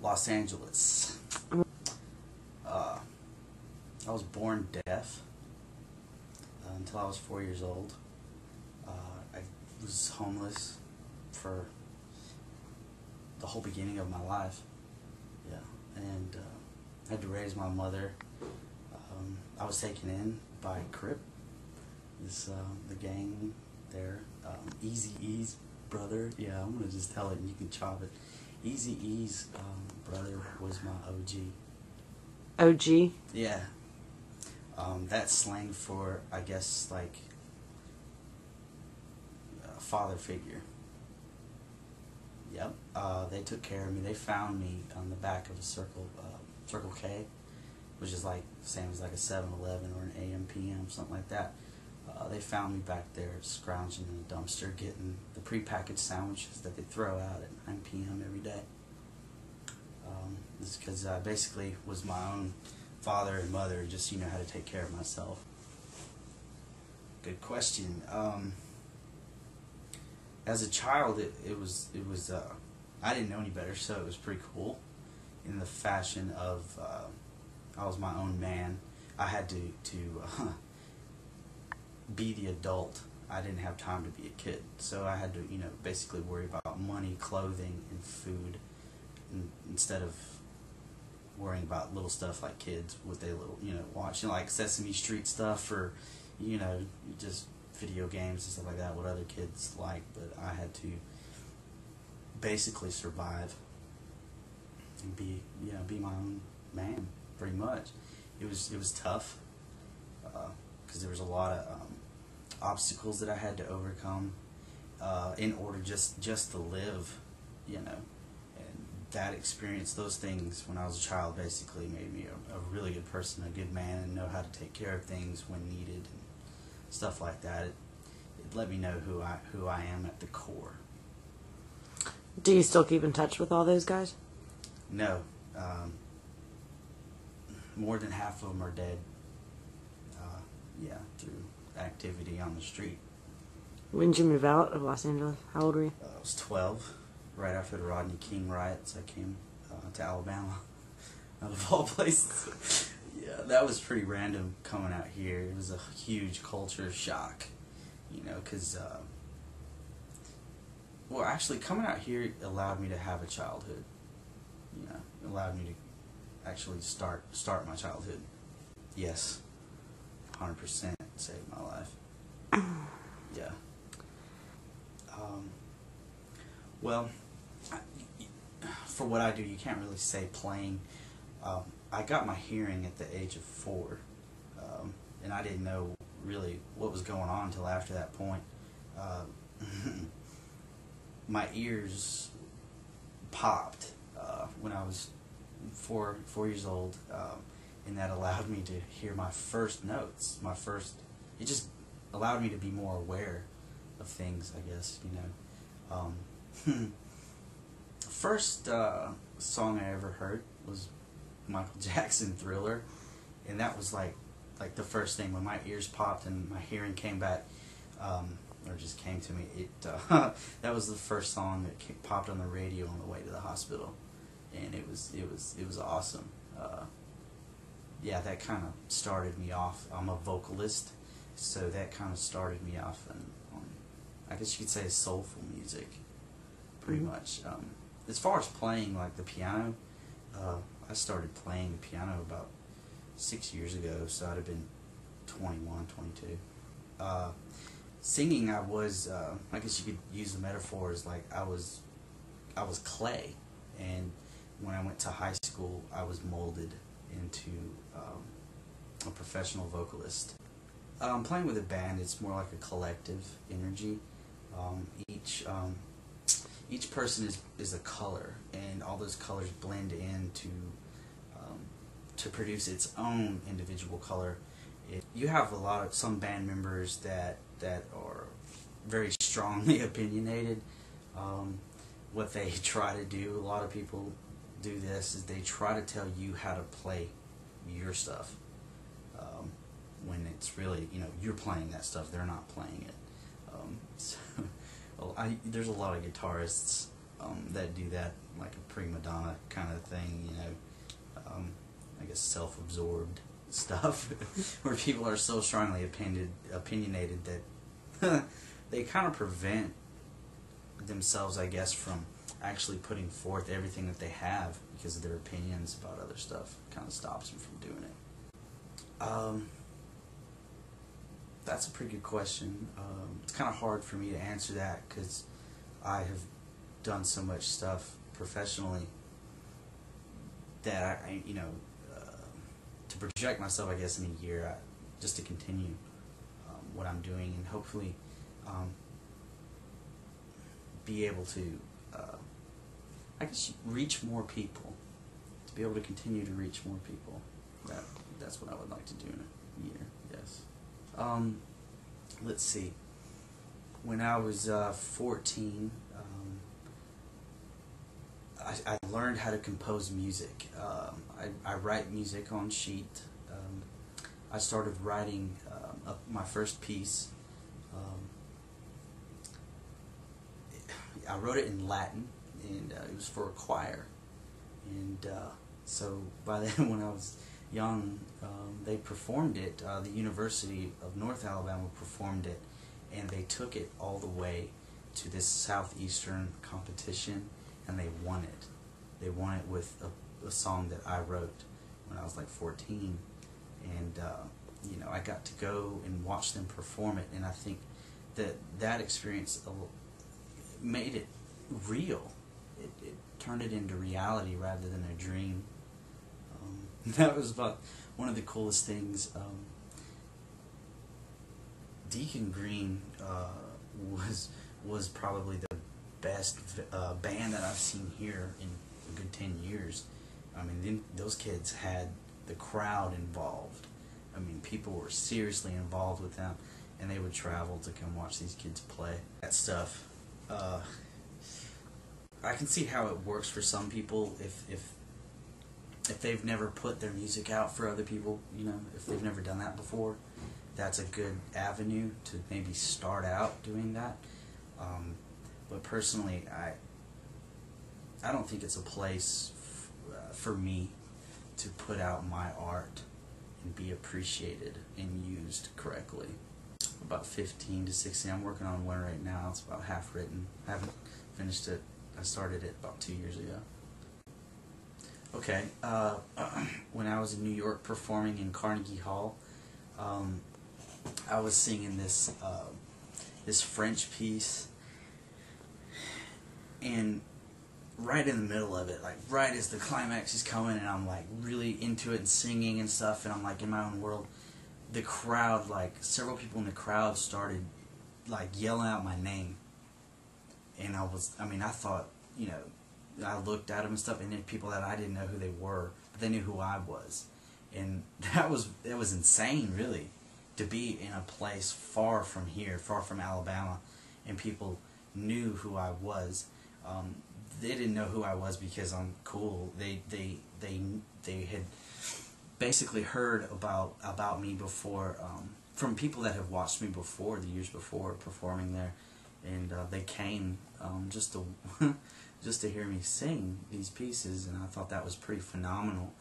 Los Angeles. I was born deaf until I was 4 years old. I was homeless for the whole beginning of my life. Yeah, and I had to raise my mother. I was taken in by Crip, the gang there. Eazy-E's brother. Yeah, I'm gonna just tell it and you can chop it. Eazy-E's brother was my OG. OG? Yeah. That's slang for, I guess, like a father figure. Yep. They took care of me. They found me on the back of a Circle K, which is like same as like a 7-Eleven or an AM PM, something like that. They found me back there scrounging in a dumpster, getting the prepackaged sandwiches that they throw out at 9 p.m. every day. This is because I basically was my own father and mother, just how to take care of myself. Good question. As a child, it was I didn't know any better, so it was pretty cool. In the fashion of I was my own man. I had to be the adult. I didn't have time to be a kid, so I had to basically worry about money, clothing, and food, instead of worrying about little stuff like kids with their little watching like Sesame Street stuff or just video games and stuff like that, what other kids like. But I had to basically survive and be my own man, pretty much. It was tough because there was a lot of obstacles that I had to overcome in order just to live, and that experience, those things when I was a child, basically made me a really good person, a good man, and know how to take care of things when needed and stuff like that. It let me know who I am at the core. Do you still keep in touch with all those guys? No. More than half of them are dead. Through activity on the street. When did you move out of Los Angeles? How old were you? I was 12, right after the Rodney King riots. I came to Alabama, out of all places. Yeah, that was pretty random coming out here. It was a huge culture shock, because actually coming out here allowed me to have a childhood. It allowed me to actually start my childhood. Yes, 100% saved my life. Yeah. Well, for what I do, you can't really say playing. I got my hearing at the age of 4, and I didn't know really what was going on until after that point. My ears popped when I was 4 years old, and that allowed me to hear my first notes. It just allowed me to be more aware of things, I guess, First song I ever heard was Michael Jackson, Thriller, and that was like the first thing when my ears popped and my hearing came back, or just came to me. That was the first song that popped on the radio on the way to the hospital, and it was awesome. Yeah, that kind of started me off. I'm a vocalist, so that kind of started me off on I guess you could say soulful music, pretty much. As far as playing like the piano, I started playing the piano about 6 years ago, so I'd have been 21, 22. Singing, I was, I guess you could use the metaphor as like I was clay, and when I went to high school, I was molded into a professional vocalist. Playing with a band, it's more like a collective energy. Each person is a color, and all those colors blend in to produce its own individual color. You have some band members that are very strongly opinionated. What they try to do, a lot of people do this, is they try to tell you how to play your stuff, when it's really, you're playing that stuff, they're not playing it. So, there's a lot of guitarists that do that, like a prima donna kind of thing, you know, I guess self-absorbed stuff, where people are so strongly opinionated that they kind of prevent themselves, I guess, from actually putting forth everything that they have because of their opinions about other stuff. Kind of stops them from doing it. That's a pretty good question. It's kind of hard for me to answer that because I have done so much stuff professionally that I you know, to project myself, I guess, in a year, just to continue what I'm doing and hopefully be able to, I guess, reach more people. To be able to continue to reach more people. That's what I would like to do in a year. Yes. Let's see. When I was 14, I learned how to compose music. I write music on sheet. I started writing my first piece. I wrote it in Latin, and it was for a choir. And so by then, when I was young, they performed it. The University of North Alabama performed it, and they took it all the way to this southeastern competition, and they won it. They won it with a song that I wrote when I was like 14, and you know, I got to go and watch them perform it, and I think that experience made it real. It turned it into reality rather than a dream. That was about one of the coolest things. Deacon Green was probably the best band that I've seen here in a good 10 years. I mean, those kids had the crowd involved. I mean, people were seriously involved with them, and they would travel to come watch these kids play. That stuff, I can see how it works for some people if they've never put their music out for other people, you know, if they've never done that before. That's a good avenue to maybe start out doing that. But personally, I don't think it's a place for me to put out my art and be appreciated and used correctly. About 15 to 16. I'm working on one right now. It's about half written. I haven't finished it. I started it about 2 years ago. Okay, when I was in New York performing in Carnegie Hall, I was singing this French piece, and right in the middle of it, like right as the climax is coming, and I'm like really into it and singing and stuff, and I'm like in my own world, the crowd, like several people in the crowd started like yelling out my name, and I thought, you know, I looked at them and stuff, and then people that I didn't know who they were, but they knew who I was, and it was insane, really, to be in a place far from here, far from Alabama, and people knew who I was. They didn't know who I was because I'm cool. They had basically heard about me before, from people that have watched me before, the years before, performing there, and they came just to just to hear me sing these pieces, and I thought that was pretty phenomenal.